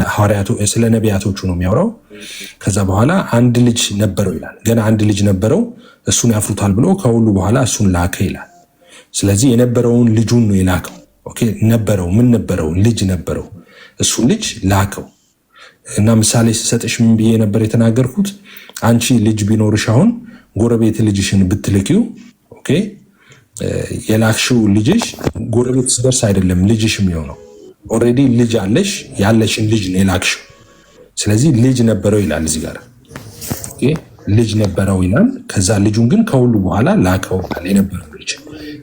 ሐዋርያቱ ስለ ነቢያቶቹ ነው የሚያወራው። ከዛ በኋላ አንድ ልጅ ነበረው ይላል። ገና አንድ ልጅ ነበረው እሱን ያፍሩታል ብሎ ከሁሉ በኋላ እሱን ላከ ይላል። ስለዚህ የነበረውን ልጁን ነው የላከው። ኦኬ ነበረው ምን ነበረው? ልጅ ነበረው። እሱን ልጅ ላከው እና ምሳሌ ስሰጥሽ ምን ብዬ ነበር የተናገርኩት? አንቺ ልጅ ቢኖርሽ አሁን ጎረቤት ልጅሽን ብትልኪው ኦኬ የላክሽው ልጅሽ ጎረቤት ስደርስ አይደለም ልጅሽ የሚሆነው። ኦልሬዲ ልጅ አለሽ፣ ያለሽን ልጅ ነው የላክሽው። ስለዚህ ልጅ ነበረው ይላል እዚህ ጋር ኦኬ ልጅ ነበረው ይላል። ከዛ ልጁን ግን ከሁሉ በኋላ ላከው ይላል። የነበረው ልጅ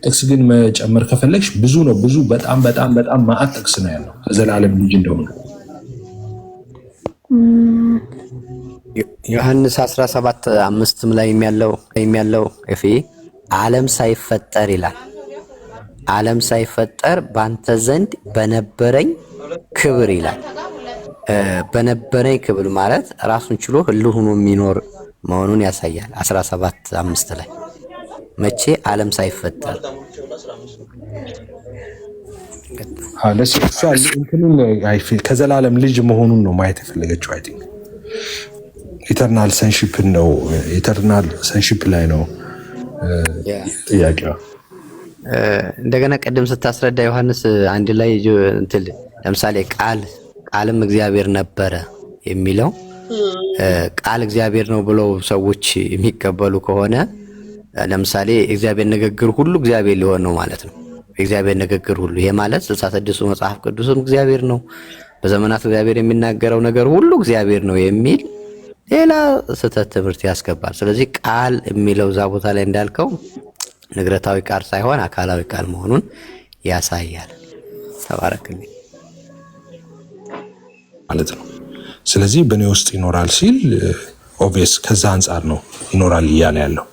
ጥቅስ ግን መጨመር ከፈለግሽ ብዙ ነው፣ ብዙ በጣም በጣም በጣም ማዕት ጥቅስ ነው ያለው ከዘላለም ልጅ እንደሆነ። ዮሐንስ 17:5 ላይ የሚያለው ኤፌ ዓለም ሳይፈጠር ይላል። ዓለም ሳይፈጠር ባንተ ዘንድ በነበረኝ ክብር ይላል። በነበረኝ ክብር ማለት ራሱን ችሎ ህልው ሆኖ የሚኖር መሆኑን ያሳያል። 17:5 ላይ መቼ ዓለም ሳይፈጠር ከዘላለም ልጅ መሆኑን ነው ማየት የፈለገችው። አይ ቲንክ ኢተርናል ሰንሺፕ ነው። ኢተርናል ሰንሺፕ ላይ ነው ጥያቄው። እንደገና ቅድም ስታስረዳ ዮሐንስ አንድ ላይ እንትን ለምሳሌ ቃልም እግዚአብሔር ነበረ የሚለው ቃል እግዚአብሔር ነው ብለው ሰዎች የሚቀበሉ ከሆነ ለምሳሌ እግዚአብሔር ንግግር ሁሉ እግዚአብሔር ሊሆን ነው ማለት ነው። እግዚአብሔር ንግግር ሁሉ ይሄ ማለት 66ቱ መጽሐፍ ቅዱስም እግዚአብሔር ነው፣ በዘመናት እግዚአብሔር የሚናገረው ነገር ሁሉ እግዚአብሔር ነው የሚል ሌላ ስህተት ትምህርት ያስገባል። ስለዚህ ቃል የሚለው እዛ ቦታ ላይ እንዳልከው ንግረታዊ ቃል ሳይሆን አካላዊ ቃል መሆኑን ያሳያል። ተባረክልኝ ማለት ነው። ስለዚህ በእኔ ውስጥ ይኖራል ሲል ኦብቪየስ ከዛ አንጻር ነው ይኖራል እያለ ያለው።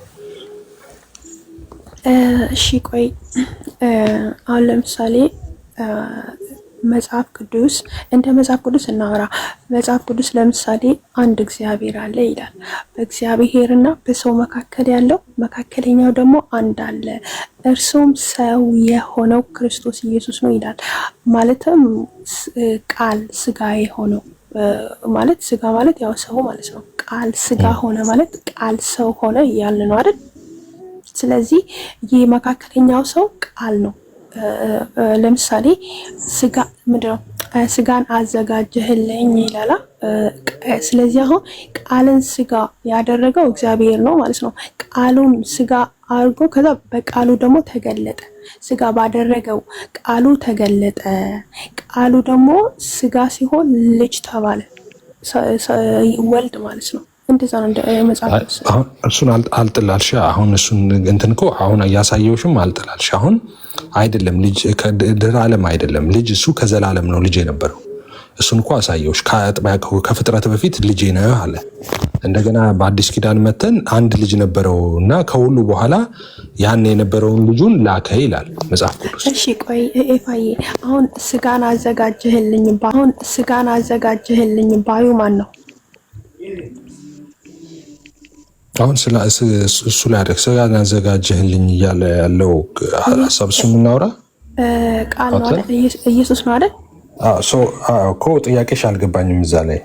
እሺ ቆይ አሁን ለምሳሌ መጽሐፍ ቅዱስ እንደ መጽሐፍ ቅዱስ እናወራ። መጽሐፍ ቅዱስ ለምሳሌ አንድ እግዚአብሔር አለ ይላል። በእግዚአብሔርና በሰው መካከል ያለው መካከለኛው ደግሞ አንድ አለ፣ እርሱም ሰው የሆነው ክርስቶስ ኢየሱስ ነው ይላል። ማለትም ቃል ስጋ የሆነው ማለት ስጋ ማለት ያው ሰው ማለት ነው። ቃል ስጋ ሆነ ማለት ቃል ሰው ሆነ እያልን ነው አይደል? ስለዚህ ይህ መካከለኛው ሰው ቃል ነው። ለምሳሌ ስጋ ምንድነው? ስጋን አዘጋጀህልኝ ይላል። ስለዚህ አሁን ቃልን ስጋ ያደረገው እግዚአብሔር ነው ማለት ነው። ቃሉን ስጋ አድርጎ ከዛ በቃሉ ደግሞ ተገለጠ። ስጋ ባደረገው ቃሉ ተገለጠ። ቃሉ ደግሞ ስጋ ሲሆን ልጅ ተባለ፣ ወልድ ማለት ነው። እንደዛ ነው መጽሐፍ። አሁን እሱን አልጥላልሽ። አሁን እሱን እንትን እኮ አሁን ያሳየውሽም አልጥላልሽ። አሁን አይደለም ልጅ ከድህረ ዓለም አይደለም ልጅ፣ እሱ ከዘላለም ነው ልጅ የነበረው። እሱን እኮ አሳየውሽ። ከፍጥረት በፊት ልጅ ነህ አለ። እንደገና በአዲስ ኪዳን መተን አንድ ልጅ ነበረው እና ከሁሉ በኋላ ያን የነበረውን ልጁን ላከ ይላል መጽሐፍ ቅዱስ። እሺ ቆይ ኤፋዬ፣ አሁን ስጋን አዘጋጀህልኝ ባዩ ማን ነው? አሁን እሱ ላይ አደረግ ስጋን አዘጋጀህልኝ እያለ ያለው ሀሳብ እሱ የምናወራ ቃል ነው አይደል? ኢየሱስ ነው አይደል? እኮ ጥያቄሽ አልገባኝም እዛ ላይ።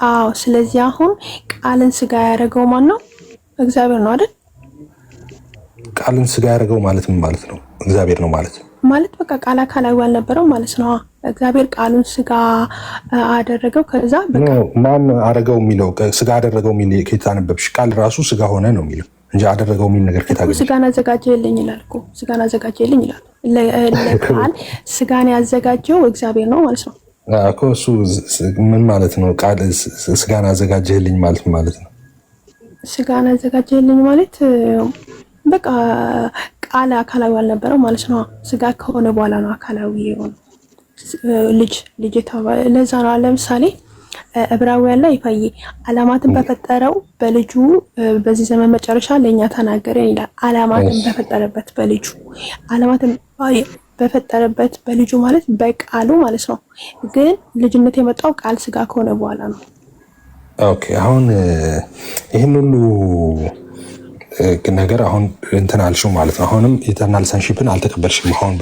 አዎ ስለዚህ አሁን ቃልን ስጋ ያደረገው ማን ነው? እግዚአብሔር ነው አይደል? ቃልን ስጋ ያደረገው ማለት ምን ማለት ነው? እግዚአብሔር ነው ማለት ማለት በቃ ቃል አካላዊ አልነበረው ማለት ነው። እግዚአብሔር ቃሉን ስጋ አደረገው። ከዛ በቃ ማን አደረገው የሚለው ስጋ አደረገው የሚል ከታነበብሽ ቃል ራሱ ስጋ ሆነ ነው የሚለው እንጂ አደረገው የሚል ነገር ከታገኘ ስጋን አዘጋጀልኝ ይላል እኮ። ስጋን አዘጋጀልኝ ይላል። ለቃል ስጋን ያዘጋጀው እግዚአብሔር ነው ማለት ነው እኮ። እሱ ምን ማለት ነው? ቃል ስጋን አዘጋጀልኝ ማለት ነው። ስጋን አዘጋጀልኝ ማለት በቃ ቃል አካላዊ አልነበረው ማለት ነው። ስጋ ከሆነ በኋላ ነው አካላዊ የሆነው ልጅ ተባለ። ለዛ ነው ለምሳሌ ዕብራውያን ላይ ይፋዬ ዓለማትን በፈጠረው በልጁ በዚህ ዘመን መጨረሻ ለኛ ተናገረን ይላል። ዓለማትን በፈጠረበት በልጁ ዓለማትን በፈጠረበት በልጁ ማለት በቃሉ ማለት ነው። ግን ልጅነት የመጣው ቃል ስጋ ከሆነ በኋላ ነው። ኦኬ አሁን ይሄን ሁሉ ነገር አሁን እንትን አልሽው ማለት ነው። አሁንም ኢተርናል ሰንሺፕን አልተቀበልሽም። አሁን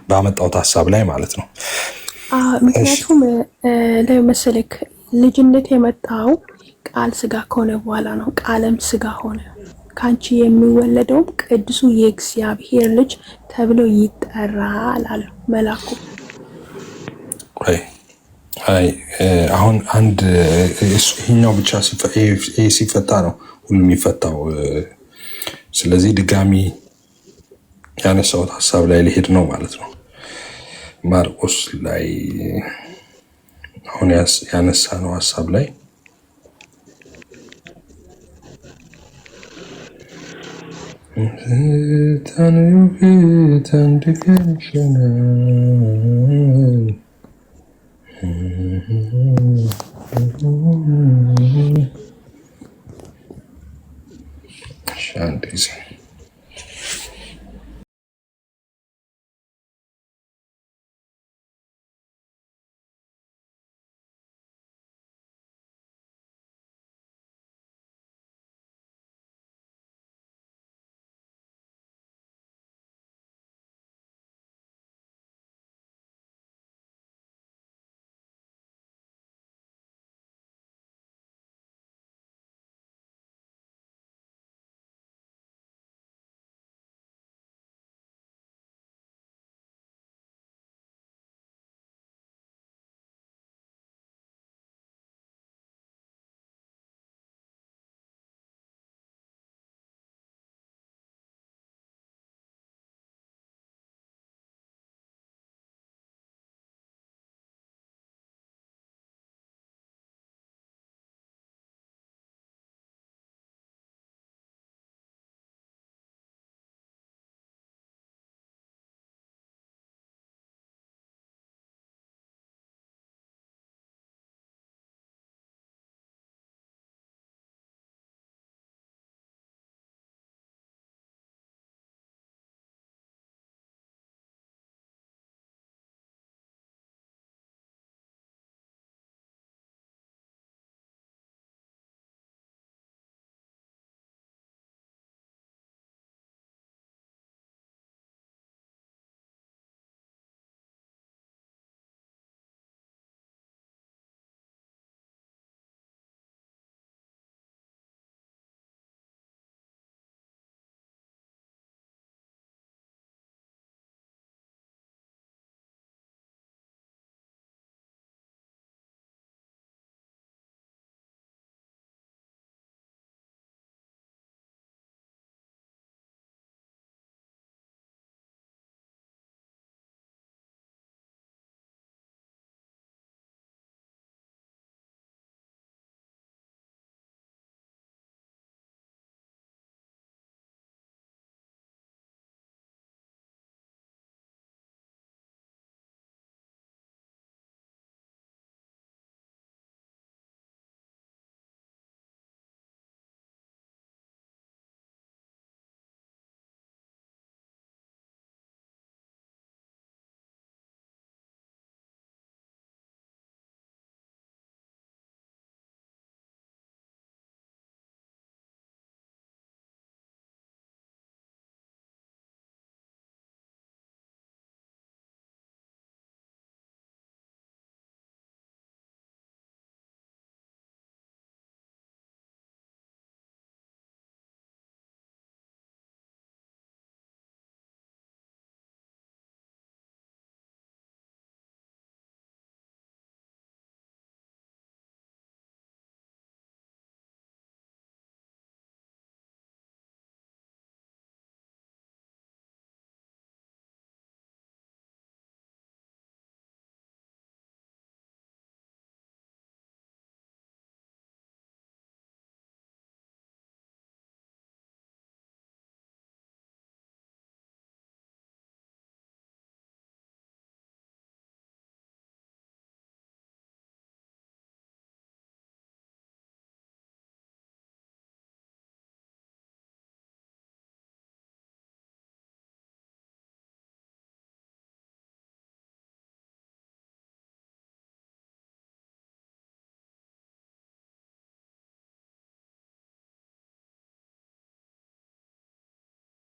ባመጣው ሀሳብ ላይ ማለት ነው። ምክንያቱም ለመሰለክ ልጅነት የመጣው ቃል ስጋ ከሆነ በኋላ ነው። ቃልም ስጋ ሆነ። ካንቺ የሚወለደውም ቅዱሱ የእግዚአብሔር ልጅ ተብሎ ይጠራል አለ መልአኩ። አይ አሁን አንድ ይሄኛው ብቻ ሲፈታ ነው ሁሉም የሚፈታው። ስለዚህ ድጋሚ ያነሳሁት ሀሳብ ላይ ሊሄድ ነው ማለት ነው። ማርቆስ ላይ አሁን ያነሳ ነው ሀሳብ ላይ አንድ ጊዜ